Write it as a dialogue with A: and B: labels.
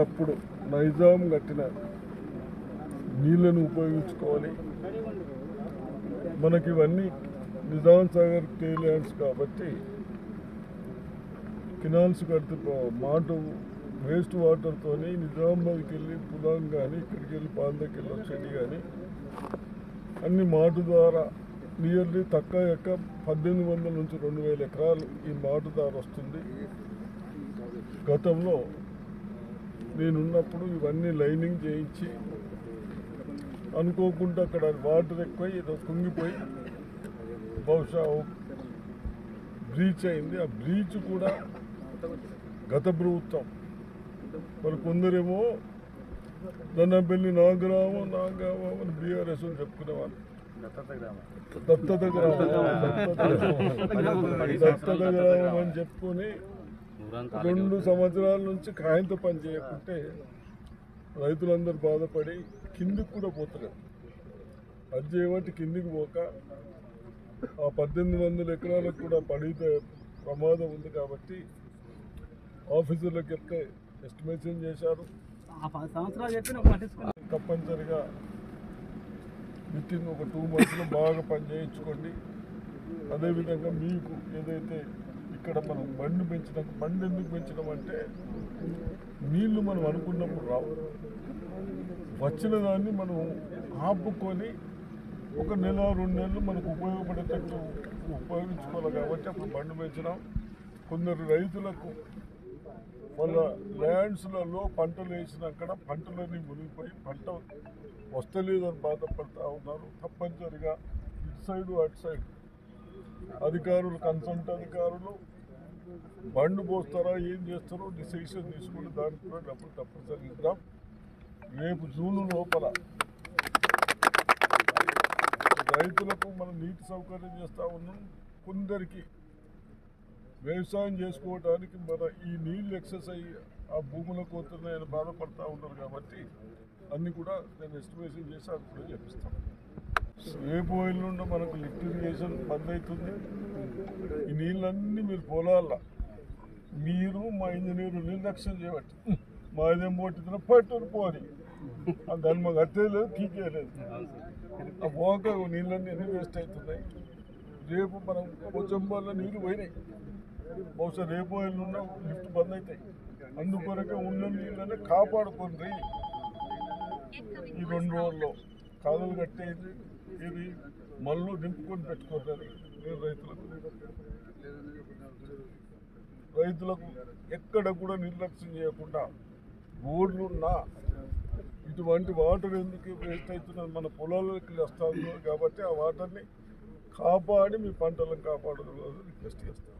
A: అప్పుడప్పుడు నైజాం కట్టిన నీళ్లను ఉపయోగించుకోవాలి. మనకి ఇవన్నీ నిజాం సాగర్ టేల్యాండ్స్ కాబట్టి కెనాల్స్ కడితే మాటు వేస్ట్ వాటర్తో నిజామాబాద్కి వెళ్ళి పులాం కానీ ఇక్కడికి వెళ్ళి పాందకి వెళ్ళి వచ్చేది కానీ అన్ని మాటు ద్వారా నియర్లీ తక్కువ 1800 నుంచి 2000 ఎకరాలు ఈ మాటు ద్వారా వస్తుంది. గతంలో నేనున్నప్పుడు ఇవన్నీ లైనింగ్ చేయించి అనుకోకుండా అక్కడ వాటర్ ఎక్కువ ఏదో కుంగిపోయి బహుశా బ్రీచ్ అయింది. ఆ బ్రీచ్ కూడా గత ప్రభుత్వం మరి కొందరేమో దన్నపల్లి నా గ్రామం అని బీఆర్ఎస్ అని చెప్పుకునేవాళ్ళు. దత్తత గ్రామం అని చెప్పుకొని 2 సంవత్సరాల నుంచి కాయంతో పని చేయకుంటే రైతులందరూ బాధపడి కిందికి కూడా పోతున్నారు. అది చేయబట్టి కిందికి పోక ఆ 1800 ఎకరాలకు కూడా పడితే ప్రమాదం ఉంది కాబట్టి ఆఫీసర్లకు చెప్తే ఎస్టిమేషన్ చేశారు. తప్పనిసరిగా వితిన్ ఒక 2 మంత్స్లో బాగా పని చేయించుకోండి. అదేవిధంగా మీకు ఏదైతే ఇక్కడ మనం బండి ఎందుకు పెంచినామంటే నీళ్లు మనం అనుకున్నప్పుడు రావు. వచ్చిన దాన్ని మనం ఆపుకొని 1 నెల 2 నెలలు మనకు ఉపయోగపడేటట్టు ఉపయోగించుకోవాలి కాబట్టి అప్పుడు బండి పెంచినాం. కొందరు రైతులకు వాళ్ళ ల్యాండ్స్లలో పంటలు వేసినాక పంటలన్నీ మునిగిపోయి పంట వస్తలేదని బాధపడుతూ ఉన్నారు. తప్పనిసరిగా ఇటు సైడు అటు సైడ్ అధికారులు కన్సల్ట్ అధికారులు బండ్లు పోస్తారా ఏం చేస్తారో డిసిషన్ తీసుకుని దానికి కూడా డబ్బులు తప్పనిసరిగా ఇద్దాం. రేపు జూన్ లోపల రైతులకు మనం నీటి సౌకర్యం చేస్తూ ఉన్నాం. కొందరికి వ్యవసాయం చేసుకోవడానికి మన ఈ నీళ్ళు ఎక్సెస్ అయ్యి ఆ భూములకు పోతున్నాయని బాధపడుతూ ఉంటారు కాబట్టి అన్నీ కూడా నేను ఎస్టిమేషన్ చేసి అది కూడా చేపిస్తాను. రేపు నుండి మనకు లిఫ్ట్ ఇరిగేషన్ బంద్ అవుతుంది. ఈ నీళ్ళన్నీ మీరు పొలాల మీరు మా ఇంజనీరు నిర్లక్ష్యం చేయబట్టి మా ఇదేం పోటీ పట్టుని పోని దాన్ని మాకు అట్టేయలేదు పీకేయలేదు. ఆ పోక నీళ్ళన్నీ ఎన్ని వేస్ట్ అవుతున్నాయి. రేపు మనం కొంచెం వల్ల నీళ్ళు పోయినాయి. బహుశా రేపు నుండి లిఫ్ట్ బంద్ అవుతాయి. అందుకొరకే ఉన్న నీళ్ళని కాపాడుకోండి. ఈ 2 రోజుల్లో కాలువలు కట్టేది ఇది మళ్ళీ నింపుకొని పెట్టుకోవాలి. రైతులకు ఎక్కడ కూడా నిర్లక్ష్యం చేయకుండా బోర్డులున్నా ఇటువంటి వాటర్ ఎందుకు వేస్ట్ అవుతున్నది మన పొలాలకి వస్తుంది కాబట్టి ఆ వాటర్ని కాపాడి మీ పంటలను కాపాడడం రిక్వెస్ట్ చేస్తాను.